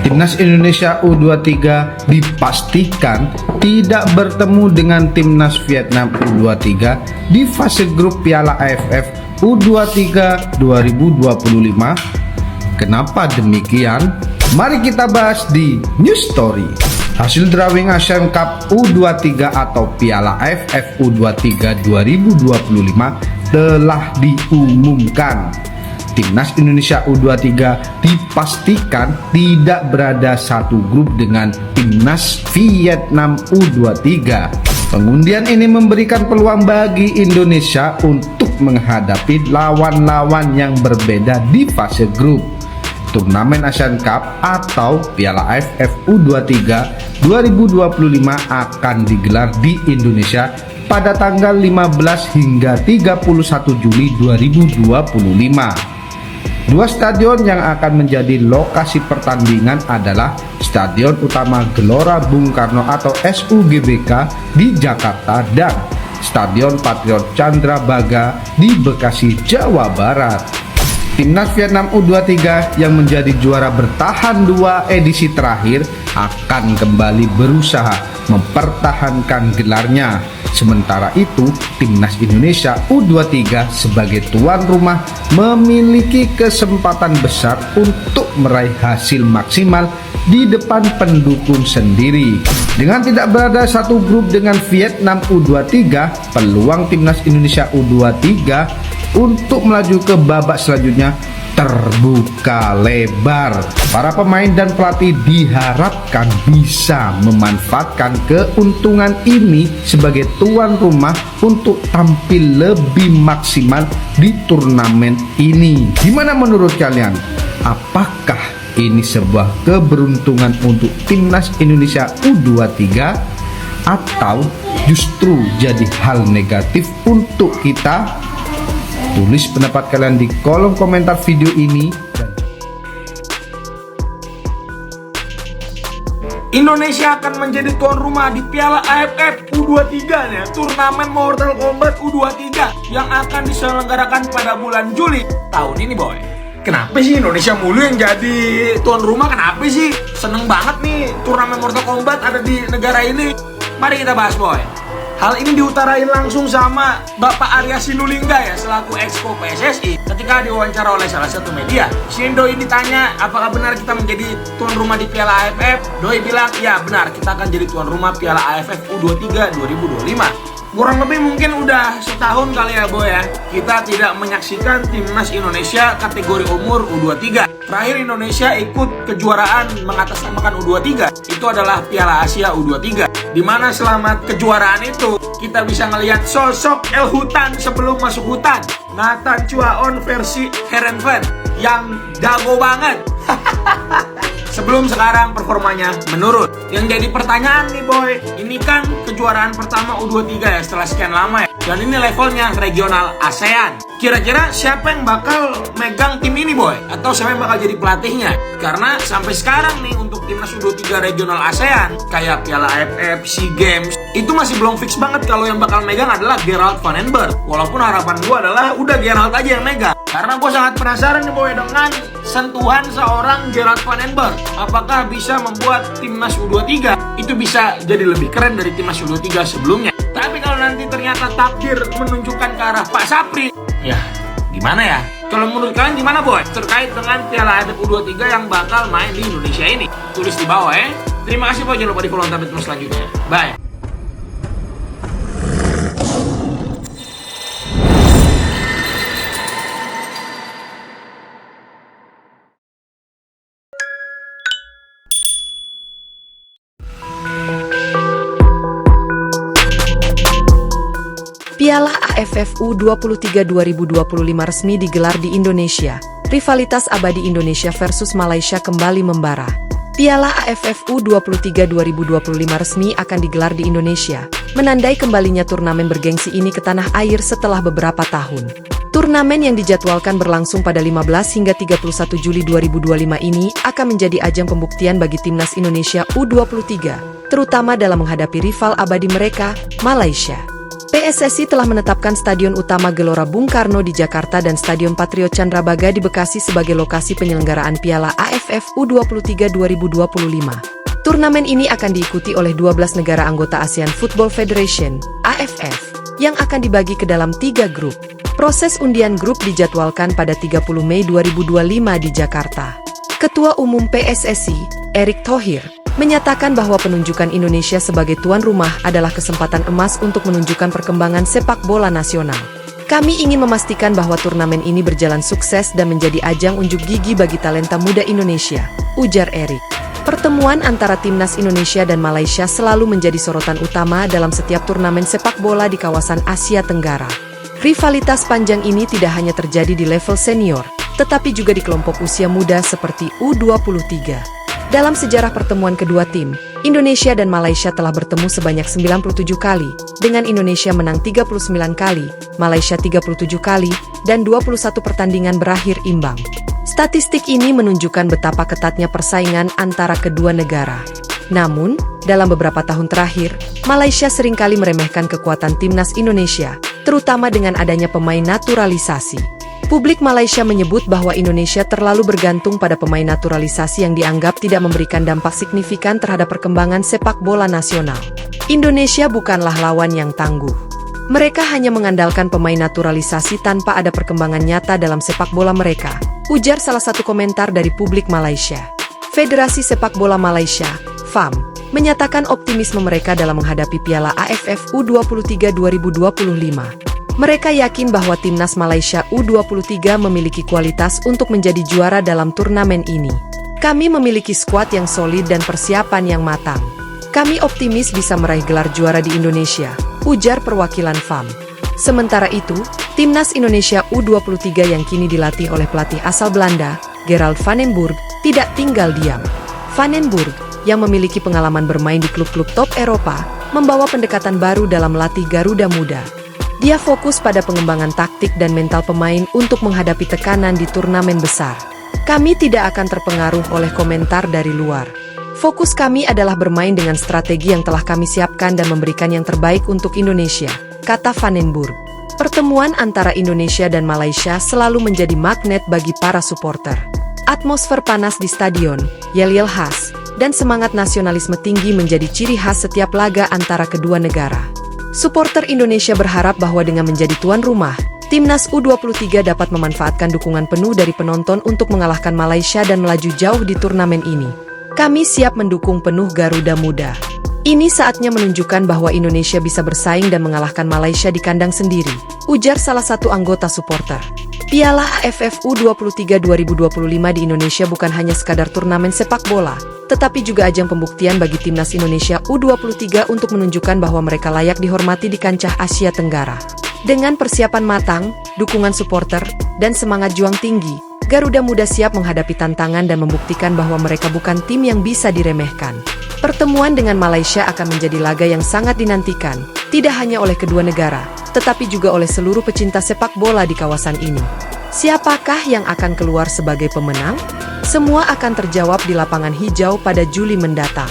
Timnas Indonesia U23 dipastikan tidak bertemu dengan Timnas Vietnam U23 di fase grup Piala AFF U23 2025. Kenapa demikian? Mari kita bahas di News Story. Hasil drawing Asian Cup U23 atau Piala AFF U23 2025 telah diumumkan. Timnas Indonesia U23 dipastikan tidak berada satu grup dengan Timnas Vietnam U23. Pengundian ini memberikan peluang bagi Indonesia untuk menghadapi lawan-lawan yang berbeda di fase grup. Turnamen Asian Cup atau Piala AFF U23 2025 akan digelar di Indonesia pada tanggal 15 hingga 31 Juli 2025. Dua stadion yang akan menjadi lokasi pertandingan adalah Stadion Utama Gelora Bung Karno atau SUGBK di Jakarta dan Stadion Patriot Candrabaga di Bekasi, Jawa Barat. Timnas Vietnam U23 yang menjadi juara bertahan dua edisi terakhir akan kembali berusaha mempertahankan gelarnya. Sementara itu, Timnas Indonesia U23 sebagai tuan rumah memiliki kesempatan besar untuk meraih hasil maksimal di depan pendukung sendiri. Dengan tidak berada satu grup dengan Vietnam U23, peluang Timnas Indonesia U23 untuk melaju ke babak selanjutnya terbuka lebar. Para pemain dan pelatih diharapkan bisa memanfaatkan keuntungan ini sebagai tuan rumah untuk tampil lebih maksimal di turnamen ini. Gimana menurut kalian? Apakah ini sebuah keberuntungan untuk Timnas Indonesia U23 atau justru jadi hal negatif untuk kita? Tulis pendapat kalian di kolom komentar video ini. Indonesia akan menjadi tuan rumah di Piala AFF U23 nya, turnamen Mortal Kombat U23 yang akan diselenggarakan pada bulan Juli tahun ini, boy. Kenapa sih Indonesia mulu yang jadi tuan rumah? Kenapa sih? Seneng banget nih turnamen Mortal Kombat ada di negara ini. Mari kita bahas, boy. Hal ini diutarain langsung sama Bapak Arya Sinulinga ya, selaku Exco PSSI ketika diwawancara oleh salah satu media. Doi ditanya apakah benar kita menjadi tuan rumah di Piala AFF. Doi bilang, ya benar, kita akan jadi tuan rumah Piala AFF U23 2025. Kurang lebih mungkin udah setahun kali ya, boy ya, kita tidak menyaksikan Timnas Indonesia kategori umur U23. Terakhir Indonesia ikut kejuaraan mengatasnamakan U23 itu adalah Piala Asia U23, di mana selama kejuaraan itu kita bisa ngelihat sosok El Hutan sebelum masuk hutan, Nathan Chuaon versi Herenfen yang jago banget. Sebelum sekarang performanya menurun. Yang jadi pertanyaan nih, boy, ini kan kejuaraan pertama U23 ya setelah sekian lama ya, dan ini levelnya regional ASEAN. Kira-kira siapa yang bakal megang tim ini, boy? Atau siapa yang bakal jadi pelatihnya? Karena sampai sekarang nih untuk timnas U23 regional ASEAN kayak Piala AFF, SEA Games itu masih belum fix banget kalau yang bakal megang adalah Gerald Van den Berg. Walaupun harapan gue adalah udah Gerald aja yang megang. Karena gue sangat penasaran nih, boy, dengan sentuhan seorang Gerald Van den Berg. Apakah bisa membuat timnas U23 itu bisa jadi lebih keren dari timnas U23 sebelumnya? Tapi kalau nanti ternyata takdir menunjukkan ke arah Pak Sapri, ya gimana ya? Kalau menurut kalian gimana, boy? Terkait dengan Piala AFF U23 yang bakal main di Indonesia ini? Tulis di bawah ya. Terima kasih, boy. Jangan lupa di follow update selanjutnya. Bye. Piala AFF U23 2025 resmi digelar di Indonesia. Rivalitas abadi Indonesia versus Malaysia kembali membara. Piala AFF U23 2025 resmi akan digelar di Indonesia, menandai kembalinya turnamen bergengsi ini ke tanah air setelah beberapa tahun. Turnamen yang dijadwalkan berlangsung pada 15 hingga 31 Juli 2025 ini akan menjadi ajang pembuktian bagi timnas Indonesia U23, terutama dalam menghadapi rival abadi mereka, Malaysia. PSSI telah menetapkan Stadion Utama Gelora Bung Karno di Jakarta dan Stadion Patriot Candrabaga di Bekasi sebagai lokasi penyelenggaraan Piala AFF U23 2025. Turnamen ini akan diikuti oleh 12 negara anggota ASEAN Football Federation (AFF) yang akan dibagi ke dalam 3 grup. Proses undian grup dijadwalkan pada 30 Mei 2025 di Jakarta. Ketua Umum PSSI, Erick Thohir, menyatakan bahwa penunjukan Indonesia sebagai tuan rumah adalah kesempatan emas untuk menunjukkan perkembangan sepak bola nasional. Kami ingin memastikan bahwa turnamen ini berjalan sukses dan menjadi ajang unjuk gigi bagi talenta muda Indonesia, ujar Erick. Pertemuan antara timnas Indonesia dan Malaysia selalu menjadi sorotan utama dalam setiap turnamen sepak bola di kawasan Asia Tenggara. Rivalitas panjang ini tidak hanya terjadi di level senior, tetapi juga di kelompok usia muda seperti U23. Dalam sejarah pertemuan kedua tim, Indonesia dan Malaysia telah bertemu sebanyak 97 kali, dengan Indonesia menang 39 kali, Malaysia 37 kali, dan 21 pertandingan berakhir imbang. Statistik ini menunjukkan betapa ketatnya persaingan antara kedua negara. Namun, dalam beberapa tahun terakhir, Malaysia seringkali meremehkan kekuatan timnas Indonesia, terutama dengan adanya pemain naturalisasi. Publik Malaysia menyebut bahwa Indonesia terlalu bergantung pada pemain naturalisasi yang dianggap tidak memberikan dampak signifikan terhadap perkembangan sepak bola nasional. Indonesia bukanlah lawan yang tangguh. Mereka hanya mengandalkan pemain naturalisasi tanpa ada perkembangan nyata dalam sepak bola mereka, ujar salah satu komentar dari publik Malaysia. Federasi Sepak Bola Malaysia, FAM, menyatakan optimisme mereka dalam menghadapi Piala AFF U23 2025. Mereka yakin bahwa timnas Malaysia U23 memiliki kualitas untuk menjadi juara dalam turnamen ini. Kami memiliki skuad yang solid dan persiapan yang matang. Kami optimis bisa meraih gelar juara di Indonesia, ujar perwakilan FAM. Sementara itu, timnas Indonesia U23 yang kini dilatih oleh pelatih asal Belanda, Gerald van den Burg, tidak tinggal diam. Van den Burg, yang memiliki pengalaman bermain di klub-klub top Eropa, membawa pendekatan baru dalam melatih Garuda Muda. Dia fokus pada pengembangan taktik dan mental pemain untuk menghadapi tekanan di turnamen besar. Kami tidak akan terpengaruh oleh komentar dari luar. Fokus kami adalah bermain dengan strategi yang telah kami siapkan dan memberikan yang terbaik untuk Indonesia, kata Van den Burg. Pertemuan antara Indonesia dan Malaysia selalu menjadi magnet bagi para supporter. Atmosfer panas di stadion, yel-yel khas, dan semangat nasionalisme tinggi menjadi ciri khas setiap laga antara kedua negara. Supporter Indonesia berharap bahwa dengan menjadi tuan rumah, timnas U23 dapat memanfaatkan dukungan penuh dari penonton untuk mengalahkan Malaysia dan melaju jauh di turnamen ini. Kami siap mendukung penuh Garuda Muda. Ini saatnya menunjukkan bahwa Indonesia bisa bersaing dan mengalahkan Malaysia di kandang sendiri, ujar salah satu anggota supporter. Piala AFF U23 2025 di Indonesia bukan hanya sekadar turnamen sepak bola, tetapi juga ajang pembuktian bagi timnas Indonesia U23 untuk menunjukkan bahwa mereka layak dihormati di kancah Asia Tenggara. Dengan persiapan matang, dukungan supporter, dan semangat juang tinggi, Garuda Muda siap menghadapi tantangan dan membuktikan bahwa mereka bukan tim yang bisa diremehkan. Pertemuan dengan Malaysia akan menjadi laga yang sangat dinantikan, tidak hanya oleh kedua negara, tetapi juga oleh seluruh pecinta sepak bola di kawasan ini. Siapakah yang akan keluar sebagai pemenang? Semua akan terjawab di lapangan hijau pada Juli mendatang.